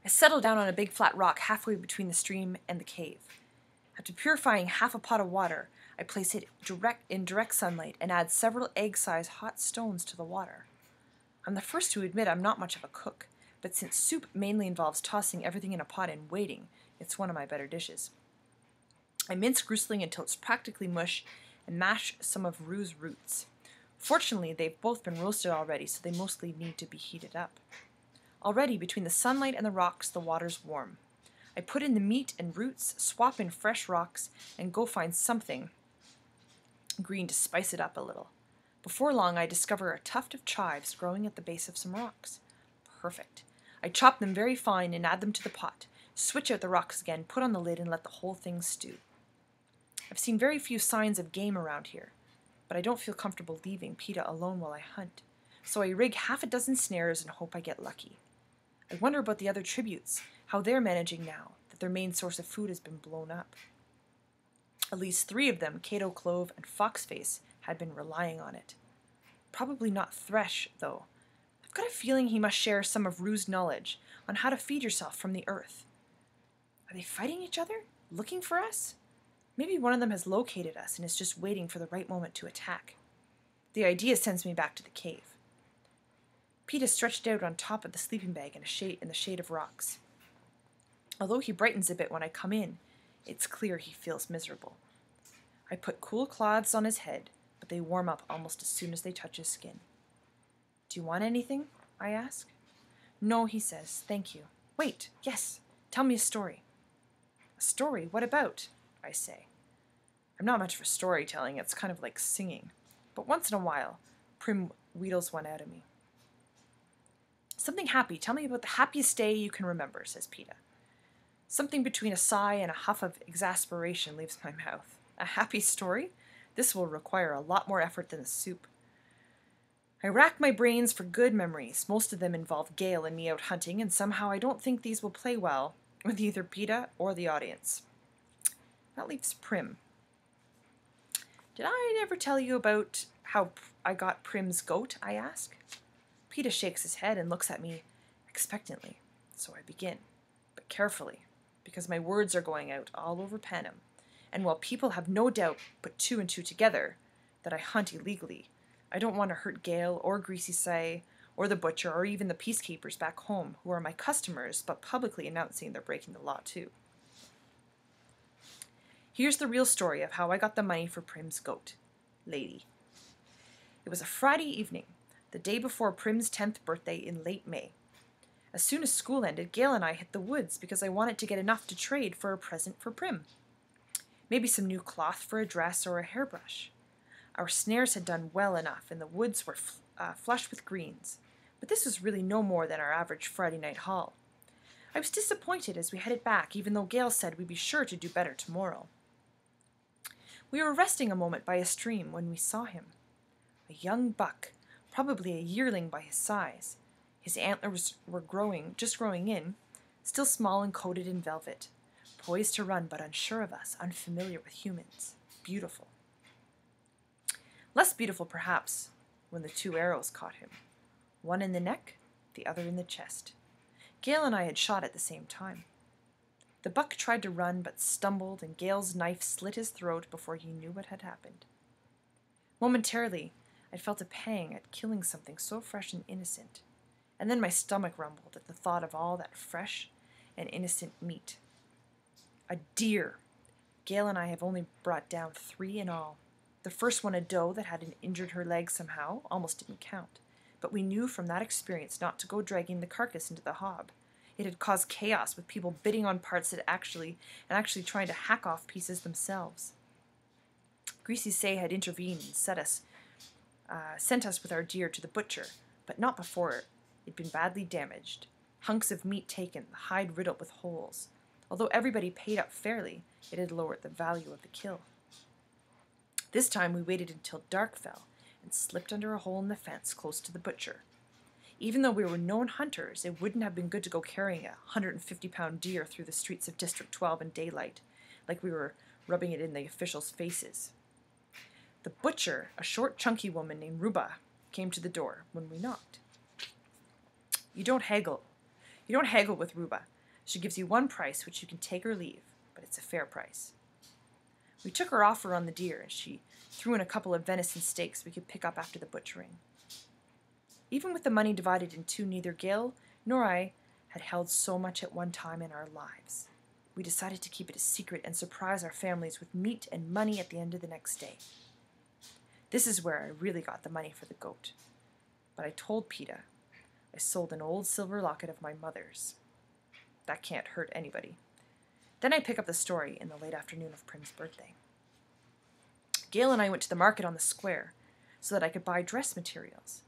I settled down on a big flat rock halfway between the stream and the cave. After purifying half a pot of water, I place it in direct sunlight and add several egg-sized hot stones to the water. I'm the first to admit I'm not much of a cook, but since soup mainly involves tossing everything in a pot and waiting, it's one of my better dishes. I mince gristling until it's practically mush and mash some of Rue's roots. Fortunately, they've both been roasted already, so they mostly need to be heated up. Already, between the sunlight and the rocks, the water's warm. I put in the meat and roots, swap in fresh rocks, and go find something green to spice it up a little. Before long, I discover a tuft of chives growing at the base of some rocks. Perfect. I chop them very fine and add them to the pot, switch out the rocks again, put on the lid, and let the whole thing stew. I've seen very few signs of game around here, but I don't feel comfortable leaving Peeta alone while I hunt, so I rig half a dozen snares and hope I get lucky. I wonder about the other tributes, how they're managing now that their main source of food has been blown up. At least 3 of them, Cato Clove and Foxface, had been relying on it. Probably not Thresh, though. I've got a feeling he must share some of Rue's knowledge on how to feed yourself from the earth. Are they fighting each other? Looking for us? Maybe one of them has located us and is just waiting for the right moment to attack. The idea sends me back to the cave. Peeta stretched out on top of the sleeping bag in the shade of rocks. Although he brightens a bit when I come in, it's clear he feels miserable. I put cool cloths on his head, but they warm up almost as soon as they touch his skin. Do you want anything? I ask. No, he says, thank you. Wait, yes, tell me a story. A story? What about? I say. I'm not much for storytelling, it's kind of like singing. But once in a while, Prim wheedles one out of me. Something happy. Tell me about the happiest day you can remember, says Peeta. Something between a sigh and a huff of exasperation leaves my mouth. A happy story? This will require a lot more effort than the soup. I rack my brains for good memories. Most of them involve Gale and me out hunting, and somehow I don't think these will play well with either Peeta or the audience. That leaves Prim. Did I ever tell you about how I got Prim's goat? I ask. Peeta shakes his head and looks at me expectantly, so I begin, but carefully, because my words are going out all over Panem, and while people have no doubt put 2 and 2 together that I hunt illegally, I don't want to hurt Gale or Greasy Say or the butcher or even the peacekeepers back home who are my customers but publicly announcing they're breaking the law too. Here's the real story of how I got the money for Prim's goat, Lady. It was a Friday evening, the day before Prim's 10th birthday in late May. As soon as school ended, Gale and I hit the woods because I wanted to get enough to trade for a present for Prim. Maybe some new cloth for a dress or a hairbrush. Our snares had done well enough and the woods were flush with greens, but this was really no more than our average Friday night haul. I was disappointed as we headed back, even though Gale said we'd be sure to do better tomorrow. We were resting a moment by a stream when we saw him. A young buck, probably a yearling by his size. His antlers were just growing in, still small and coated in velvet. Poised to run, but unsure of us, unfamiliar with humans. Beautiful. Less beautiful, perhaps, when the 2 arrows caught him. One in the neck, the other in the chest. Gale and I had shot at the same time. The buck tried to run, but stumbled, and Gale's knife slit his throat before he knew what had happened. Momentarily, I felt a pang at killing something so fresh and innocent, and then my stomach rumbled at the thought of all that fresh and innocent meat. A deer. Gale and I have only brought down 3 in all. The first one a doe that had injured her leg somehow, almost didn't count, but we knew from that experience not to go dragging the carcass into the hob. It had caused chaos with people bidding on parts and actually trying to hack off pieces themselves. Greasy Say had intervened and sent us with our deer to the butcher, but not before it'd been badly damaged. Hunks of meat taken, the hide riddled with holes. Although everybody paid up fairly, it had lowered the value of the kill. This time we waited until dark fell and slipped under a hole in the fence close to the butcher. Even though we were known hunters, it wouldn't have been good to go carrying a 150-pound deer through the streets of District 12 in daylight, like we were rubbing it in the officials' faces. The butcher, a short, chunky woman named Ruba, came to the door when we knocked. You don't haggle with Ruba. She gives you one price, which you can take or leave, but it's a fair price. We took her offer on the deer, and she threw in a couple of venison steaks we could pick up after the butchering. Even with the money divided in two, neither Gil nor I had held so much at one time in our lives. We decided to keep it a secret and surprise our families with meat and money at the end of the next day. This is where I really got the money for the goat. But I told Peta I sold an old silver locket of my mother's. That can't hurt anybody. Then I pick up the story in the late afternoon of Prim's birthday. Gil and I went to the market on the square so that I could buy dress materials.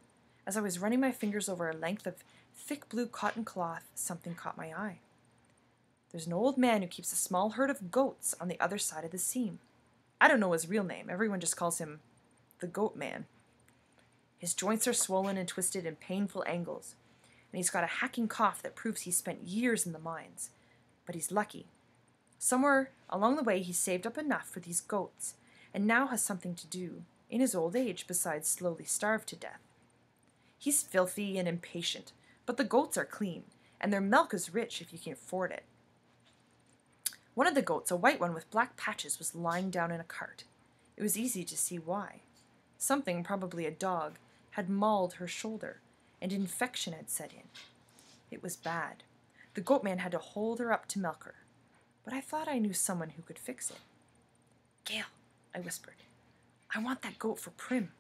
As I was running my fingers over a length of thick blue cotton cloth, something caught my eye. There's an old man who keeps a small herd of goats on the other side of the seam. I don't know his real name. Everyone just calls him the Goat Man. His joints are swollen and twisted in painful angles, and he's got a hacking cough that proves he spent years in the mines. But he's lucky. Somewhere along the way he saved up enough for these goats, and now has something to do in his old age besides slowly starve to death. He's filthy and impatient, but the goats are clean, and their milk is rich if you can afford it. One of the goats, a white one with black patches, was lying down in a cart. It was easy to see why. Something, probably a dog, had mauled her shoulder, and infection had set in. It was bad. The goat man had to hold her up to milk her, but I thought I knew someone who could fix it. "Gil," I whispered, "I want that goat for Prim."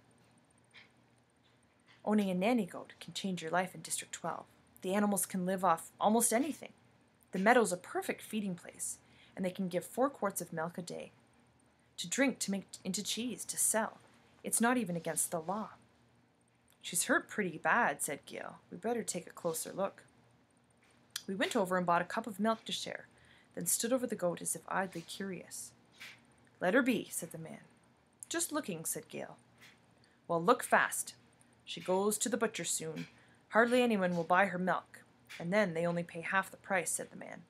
Owning a nanny goat can change your life in District 12. The animals can live off almost anything. The meadow's a perfect feeding place, and they can give 4 quarts of milk a day. To drink, to make into cheese, to sell. It's not even against the law. "She's hurt pretty bad," said Gil. "We better take a closer look." We went over and bought a cup of milk to share, then stood over the goat as if idly curious. "Let her be," said the man. "Just looking," said Gil. "Well, look fast. She goes to the butcher soon. Hardly anyone will buy her milk, and then they only pay half the price," said the man.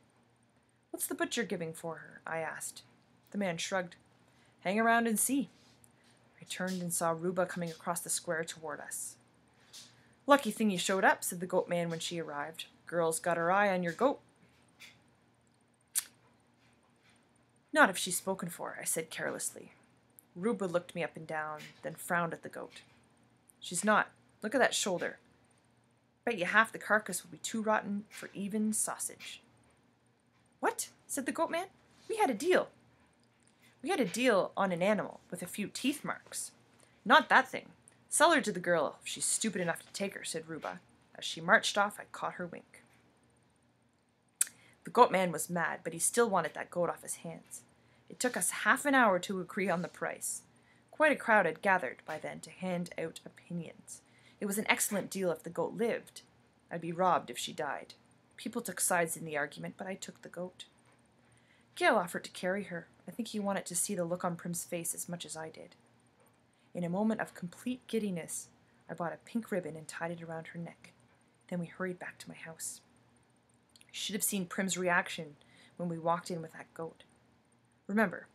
"What's the butcher giving for her?" I asked. The man shrugged. "Hang around and see." I turned and saw Ruba coming across the square toward us. "Lucky thing you showed up," said the goat man when she arrived. "Girl's got her eye on your goat." "Not if she's spoken for," I said carelessly. Ruba looked me up and down, then frowned at the goat. "She's not. Look at that shoulder. Bet you half the carcass will be too rotten for even sausage." "What?" said the goat man. "We had a deal." "We had a deal on an animal with a few teeth marks. Not that thing. Sell her to the girl if she's stupid enough to take her," said Ruba. As she marched off, I caught her wink. The goat man was mad, but he still wanted that goat off his hands. It took us half an hour to agree on the price. Quite a crowd had gathered by then to hand out opinions. It was an excellent deal if the goat lived. I'd be robbed if she died. People took sides in the argument, but I took the goat. Gil offered to carry her. I think he wanted to see the look on Prim's face as much as I did. In a moment of complete giddiness, I bought a pink ribbon and tied it around her neck. Then we hurried back to my house. You should have seen Prim's reaction when we walked in with that goat. Remember,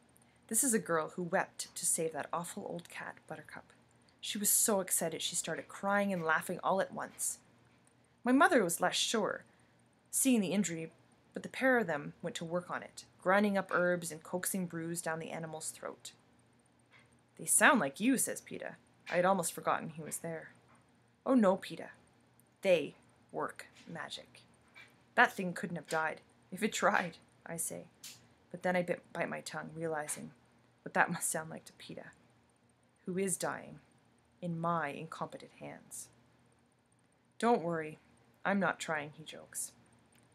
this is a girl who wept to save that awful old cat, Buttercup. She was so excited she started crying and laughing all at once. My mother was less sure, seeing the injury, but the pair of them went to work on it, grinding up herbs and coaxing brews down the animal's throat. "They sound like you," says Peta. I had almost forgotten he was there. "Oh no, Peta. They work magic. That thing couldn't have died, if it tried," I say. But then I bite my tongue, realizing what that must sound like to Peta, who is dying in my incompetent hands. "Don't worry. I'm not trying," he jokes.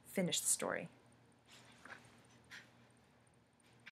Finish the story.